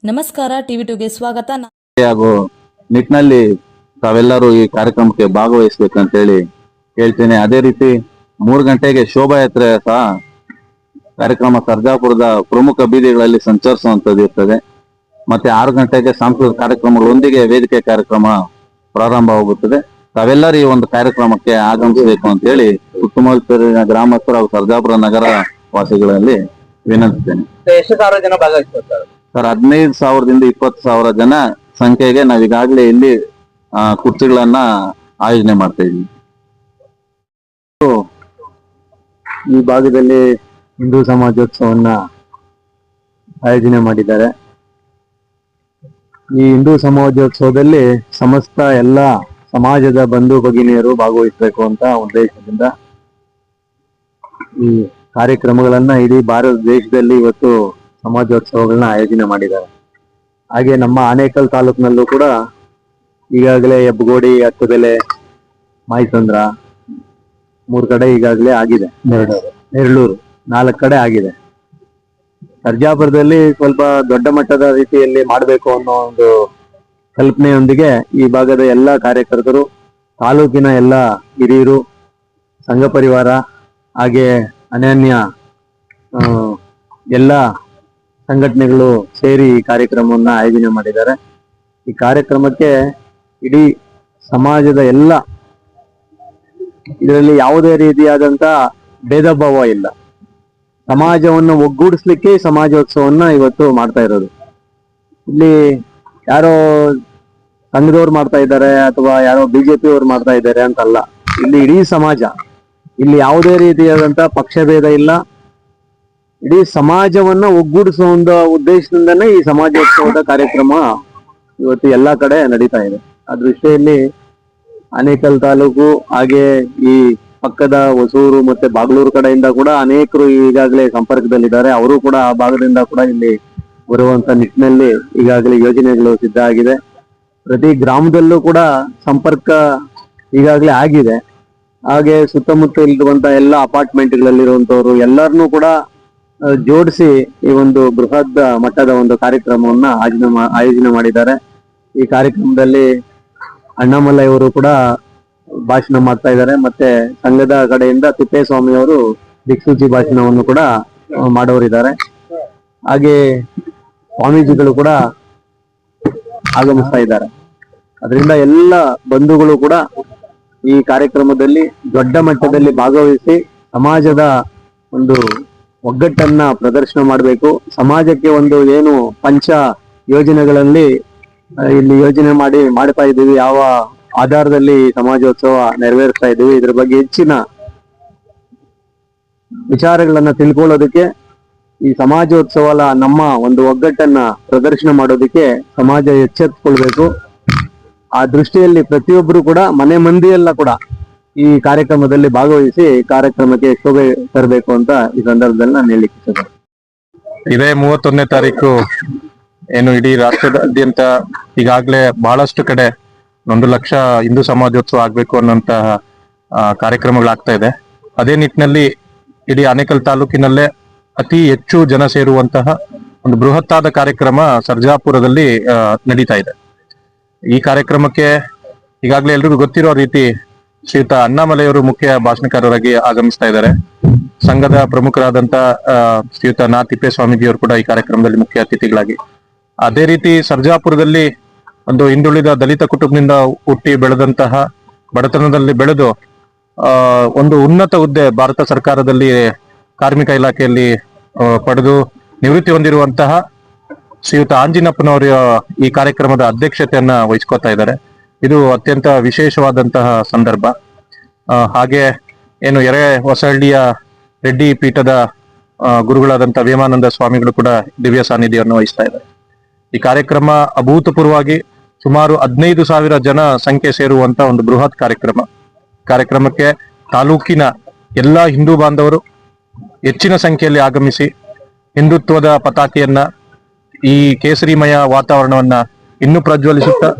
ನಮಸ್ಕಾರ, ಟಿವಿ2ಗೆ ಸ್ವಾಗತ. ಹಾಗೂ ನಿಟ್ಟಿನಲ್ಲಿ ತಾವೆಲ್ಲರೂ ಈ ಕಾರ್ಯಕ್ರಮಕ್ಕೆ ಭಾಗವಹಿಸಬೇಕಂತ ಹೇಳಿ ಹೇಳ್ತೇನೆ. ಅದೇ ರೀತಿ 3 ಗಂಟೆಗೆ ಶೋಭಾಯಾತ್ರೆ ಸಹ ಕಾರ್ಯಕ್ರಮ ಸರ್ಜಾಪುರದ ಪ್ರಮುಖ ಬೀದಿಗಳಲ್ಲಿ ಸಂಚರಿಸುವಂತದ್ದು ಇರ್ತದೆ. ಮತ್ತೆ 6 ಗಂಟೆಗೆ ಸಾಂಸ್ಕೃತಿಕ ಕಾರ್ಯಕ್ರಮಗಳೊಂದಿಗೆ ವೇದಿಕೆ ಕಾರ್ಯಕ್ರಮ ಪ್ರಾರಂಭವಾಗುತ್ತದೆ. ತಾವೆಲ್ಲರೂ ಈ ಒಂದು ಕಾರ್ಯಕ್ರಮಕ್ಕೆ ಆಗಮಿಸಬೇಕು ಅಂತ ಹೇಳಿ ಸುತ್ತಮುತ್ತಲಿನ ಗ್ರಾಮಸ್ಥರು ಹಾಗೂ ಸರ್ಜಾಪುರ ನಗರ ವಾಸಿಗಳಲ್ಲಿ ವಿನಂತಿಸ್ತೇನೆ. ಎಷ್ಟು ಸಾವಿರ ಜನ ಭಾಗವಹಿಸ್ತಾರೆ ಸರ್? 15,000ದಿಂದ 20,000 ಜನ ಸಂಖ್ಯೆಗೆ ನಾವೀಗಾಗಲೇ ಇಲ್ಲಿ ಕುರ್ಚಿಗಳನ್ನ ಆಯೋಜನೆ ಮಾಡ್ತಾ ಇದ್ದೀವಿ. ಈ ಭಾಗದಲ್ಲಿ ಹಿಂದೂ ಸಮಾಜೋತ್ಸವನ್ನ ಆಯೋಜನೆ ಮಾಡಿದ್ದಾರೆ. ಈ ಹಿಂದೂ ಸಮಾಜೋತ್ಸವದಲ್ಲಿ ಸಮಸ್ತ ಎಲ್ಲ ಸಮಾಜದ ಬಂಧು ಭಗಿನಿಯರು ಭಾಗವಹಿಸಬೇಕು ಅಂತ ಉದ್ದೇಶದಿಂದ ಈ ಕಾರ್ಯಕ್ರಮಗಳನ್ನ ಇಡೀ ಭಾರತ ದೇಶದಲ್ಲಿ ಇವತ್ತು ಸಮಾಜೋತ್ಸವಗಳನ್ನ ಆಯೋಜನೆ ಮಾಡಿದ್ದಾರೆ. ಹಾಗೆ ನಮ್ಮ ಆನೇಕಲ್ ತಾಲೂಕಿನಲ್ಲೂ ಕೂಡ ಈಗಾಗಲೇ ಹೆಬ್ಬಗೋಡಿ, ಹತ್ತಬೆಲೆ, ಮಾಯಸಂದ್ರ 3 ಕಡೆ ಈಗಾಗಲೇ ಆಗಿದೆ. ನೆರಳೂರು 4 ಕಡೆ ಆಗಿದೆ. ಸರ್ಜಾಪುರದಲ್ಲಿ ಸ್ವಲ್ಪ ದೊಡ್ಡ ಮಟ್ಟದ ರೀತಿಯಲ್ಲಿ ಮಾಡಬೇಕು ಅನ್ನೋ ಒಂದು ಕಲ್ಪನೆಯೊಂದಿಗೆ ಈ ಭಾಗದ ಎಲ್ಲ ಕಾರ್ಯಕರ್ತರು, ತಾಲೂಕಿನ ಎಲ್ಲ ಹಿರಿಯರು, ಸಂಘ ಪರಿವಾರ ಹಾಗೆ ಅನನ್ಯ ಎಲ್ಲ ಸಂಘಟನೆಗಳು ಸೇರಿ ಈ ಕಾರ್ಯಕ್ರಮವನ್ನ ಆಯೋಜನೆ ಮಾಡಿದ್ದಾರೆ. ಈ ಕಾರ್ಯಕ್ರಮಕ್ಕೆ ಇಡೀ ಸಮಾಜದ ಎಲ್ಲ, ಇದರಲ್ಲಿ ಯಾವುದೇ ರೀತಿಯಾದಂತ ಭೇದ ಭಾವ ಇಲ್ಲ. ಸಮಾಜವನ್ನು ಒಗ್ಗೂಡಿಸ್ಲಿಕ್ಕೆ ಸಮಾಜೋತ್ಸವನ್ನ ಇವತ್ತು ಮಾಡ್ತಾ ಇರೋದು. ಇಲ್ಲಿ ಯಾರೋ ಸಂಘದವ್ರು ಮಾಡ್ತಾ ಇದ್ದಾರೆ ಅಥವಾ ಯಾರೋ ಬಿಜೆಪಿ ಅವ್ರು ಮಾಡ್ತಾ ಇದ್ದಾರೆ ಅಂತಲ್ಲ. ಇಲ್ಲಿ ಇಡೀ ಸಮಾಜ, ಇಲ್ಲಿ ಯಾವುದೇ ರೀತಿಯಾದಂತ ಪಕ್ಷಭೇದ ಇಲ್ಲ. ಇಡೀ ಸಮಾಜವನ್ನ ಒಗ್ಗೂಡಿಸುವ ಒಂದು ಉದ್ದೇಶದಿಂದನೇ ಈ ಸಮಾಜೋತ್ಸವದ ಕಾರ್ಯಕ್ರಮ ಇವತ್ತು ಎಲ್ಲಾ ಕಡೆ ನಡೀತಾ ಇದೆ. ಆ ದೃಷ್ಟಿಯಲ್ಲಿ ಆನೇಕಲ್ ತಾಲೂಕು ಹಾಗೆ ಈ ಪಕ್ಕದ ಹೊಸೂರು ಮತ್ತೆ ಬಾಗ್ಲೂರು ಕಡೆಯಿಂದ ಕೂಡ ಅನೇಕರು ಈಗಾಗಲೇ ಸಂಪರ್ಕದಲ್ಲಿದ್ದಾರೆ. ಅವರು ಕೂಡ ಆ ಭಾಗದಿಂದ ಕೂಡ ಇಲ್ಲಿ ಬರುವಂತ ನಿಟ್ಟಿನಲ್ಲಿ ಈಗಾಗಲೇ ಯೋಜನೆಗಳು ಸಿದ್ಧ ಆಗಿದೆ. ಪ್ರತಿ ಗ್ರಾಮದಲ್ಲೂ ಕೂಡ ಸಂಪರ್ಕ ಈಗಾಗಲೇ ಆಗಿದೆ. ಹಾಗೆ ಸುತ್ತಮುತ್ತ ಇರುವಂತ ಎಲ್ಲ ಅಪಾರ್ಟ್ಮೆಂಟ್ಗಳಲ್ಲಿರುವಂತವ್ರು ಎಲ್ಲರನ್ನೂ ಕೂಡ ಜೋಡಿಸಿ ಈ ಒಂದು ಬೃಹತ್ ಮಟ್ಟದ ಒಂದು ಕಾರ್ಯಕ್ರಮವನ್ನ ಆಯೋಜನೆ ಮಾಡಿದ್ದಾರೆ. ಈ ಕಾರ್ಯಕ್ರಮದಲ್ಲಿ ಅಣ್ಣಾಮಲೈ ಅವರು ಕೂಡ ಭಾಷಣ ಮಾಡ್ತಾ ಇದ್ದಾರೆ. ಮತ್ತೆ ಸಂಘದ ಕಡೆಯಿಂದ ತಿಪ್ಪೇಸ್ವಾಮಿ ಅವರು ದಿಕ್ಸೂಚಿ ಭಾಷಣವನ್ನು ಕೂಡ ಮಾಡೋರಿದ್ದಾರೆ. ಹಾಗೆ ಸ್ವಾಮೀಜಿಗಳು ಕೂಡ ಆಗಮಿಸ್ತಾ ಇದ್ದಾರೆ. ಅದರಿಂದ ಎಲ್ಲ ಬಂಧುಗಳು ಕೂಡ ಈ ಕಾರ್ಯಕ್ರಮದಲ್ಲಿ ದೊಡ್ಡ ಮಟ್ಟದಲ್ಲಿ ಭಾಗವಹಿಸಿ ಸಮಾಜದ ಒಂದು ಒಗ್ಗಟ್ಟನ್ನ ಪ್ರದರ್ಶನ ಮಾಡಬೇಕು. ಸಮಾಜಕ್ಕೆ ಒಂದು ಏನು ಪಂಚ ಯೋಜನೆಗಳಲ್ಲಿ ಇಲ್ಲಿ ಯೋಜನೆ ಮಾಡ್ತಾ ಇದ್ದೀವಿ, ಯಾವ ಆಧಾರದಲ್ಲಿ ಸಮಾಜೋತ್ಸವ ನೆರವೇರಿಸ್ತಾ ಇದ್ದೀವಿ, ಇದ್ರ ಬಗ್ಗೆ ಹೆಚ್ಚಿನ ವಿಚಾರಗಳನ್ನ ತಿಳ್ಕೊಳ್ಳೋದಕ್ಕೆ ಈ ಸಮಾಜೋತ್ಸವ ನಮ್ಮ ಒಂದು ಒಗ್ಗಟ್ಟನ್ನ ಪ್ರದರ್ಶನ ಮಾಡೋದಕ್ಕೆ ಸಮಾಜ ಎಚ್ಚೆತ್ತುಕೊಳ್ಬೇಕು. ಆ ದೃಷ್ಟಿಯಲ್ಲಿ ಪ್ರತಿಯೊಬ್ಬರು ಕೂಡ ಮನೆ ಮಂದಿಯೆಲ್ಲ ಕೂಡ ಈ ಕಾರ್ಯಕ್ರಮದಲ್ಲಿ ಭಾಗವಹಿಸಿ ಕಾರ್ಯಕ್ರಮಕ್ಕೆ ಶೋಭೆ ತರಬೇಕು ಅಂತ ಈ ಸಂದರ್ಭದಲ್ಲಿ ನಾನು ಹೇಳಲಿಕ್ಕೆ ಇಷ್ಟಪಡ್ತೀನಿ. ಇದೇ 31ನೇ ತಾರೀಕು ಏನು ಇಡೀ ರಾಷ್ಟ್ರದಾದ್ಯಂತ ಈಗಾಗಲೇ ಬಹಳಷ್ಟು ಕಡೆ 1 ಲಕ್ಷ ಹಿಂದೂ ಸಮಾಜೋತ್ಸವ ಆಗ್ಬೇಕು ಅನ್ನೋಂತಹ ಕಾರ್ಯಕ್ರಮಗಳಾಗ್ತಾ ಇದೆ. ಅದೇ ನಿಟ್ಟಿನಲ್ಲಿ ಇಡೀ ಆನೇಕಲ್ ತಾಲೂಕಿನಲ್ಲೇ ಅತಿ ಹೆಚ್ಚು ಜನ ಸೇರುವಂತಹ ಒಂದು ಬೃಹತ್ತಾದ ಕಾರ್ಯಕ್ರಮ ಸರ್ಜಾಪುರದಲ್ಲಿ ನಡೀತಾ ಇದೆ. ಈ ಕಾರ್ಯಕ್ರಮಕ್ಕೆ ಈಗಾಗಲೇ ಎಲ್ರಿಗೂ ಗೊತ್ತಿರೋ ರೀತಿ ಶ್ರೀಯುತ ಅಣ್ಣಾಮಲೆಯವರು ಮುಖ್ಯ ಭಾಷಣಕಾರರಾಗಿ ಆಗಮಿಸ್ತಾ ಇದ್ದಾರೆ. ಸಂಘದ ಪ್ರಮುಖರಾದಂತ ಶ್ರೀಯುತ ತಿಪ್ಪೇಸ್ವಾಮೀಜಿಯವರು ಕೂಡ ಈ ಕಾರ್ಯಕ್ರಮದಲ್ಲಿ ಮುಖ್ಯ ಅತಿಥಿಗಳಾಗಿ. ಅದೇ ರೀತಿ ಸರ್ಜಾಪುರದಲ್ಲಿ ಒಂದು ಹಿಂದುಳಿದ ದಲಿತ ಕುಟುಂಬದಿಂದ ಹುಟ್ಟಿ ಬೆಳೆದಂತಹ, ಬಡತನದಲ್ಲಿ ಬೆಳೆದು ಒಂದು ಉನ್ನತ ಹುದ್ದೆ ಭಾರತ ಸರ್ಕಾರದಲ್ಲಿ ಕಾರ್ಮಿಕ ಇಲಾಖೆಯಲ್ಲಿ ಪಡೆದು ನಿವೃತ್ತಿ ಹೊಂದಿರುವಂತಹ ಶ್ರೀಯುತ ಆಂಜಿನಪ್ಪನವರು ಈ ಕಾರ್ಯಕ್ರಮದ ಅಧ್ಯಕ್ಷತೆಯನ್ನ ವಹಿಸ್ಕೊತಾ ಇದ್ದಾರೆ. ಇದು ಅತ್ಯಂತ ವಿಶೇಷವಾದಂತಹ ಸಂದರ್ಭ. ಹಾಗೆ ಏನು ಹೊಸಹಳ್ಳಿಯ ರೆಡ್ಡಿ ಪೀಠದ ಗುರುಗಳಾದಂತಹ ವೇಮಾನಂದ ಸ್ವಾಮಿಗಳು ಕೂಡ ದಿವ್ಯ ಸಾನ್ನಿಧ್ಯವನ್ನು ವಹಿಸ್ತಾ ಇದ್ದಾರೆ. ಈ ಕಾರ್ಯಕ್ರಮ ಅಭೂತಪೂರ್ವವಾಗಿ ಸುಮಾರು 15,000 ಜನ ಸಂಖ್ಯೆ ಸೇರುವಂತ ಒಂದು ಬೃಹತ್ ಕಾರ್ಯಕ್ರಮಕ್ಕೆ ತಾಲೂಕಿನ ಎಲ್ಲಾ ಹಿಂದೂ ಬಾಂಧವರು ಹೆಚ್ಚಿನ ಸಂಖ್ಯೆಯಲ್ಲಿ ಆಗಮಿಸಿ ಹಿಂದುತ್ವದ ಪತಾಕೆಯನ್ನ, ಈ ಕೇಸರಿಮಯ ವಾತಾವರಣವನ್ನ ಇನ್ನೂ ಪ್ರಜ್ವಲಿಸುತ್ತಾ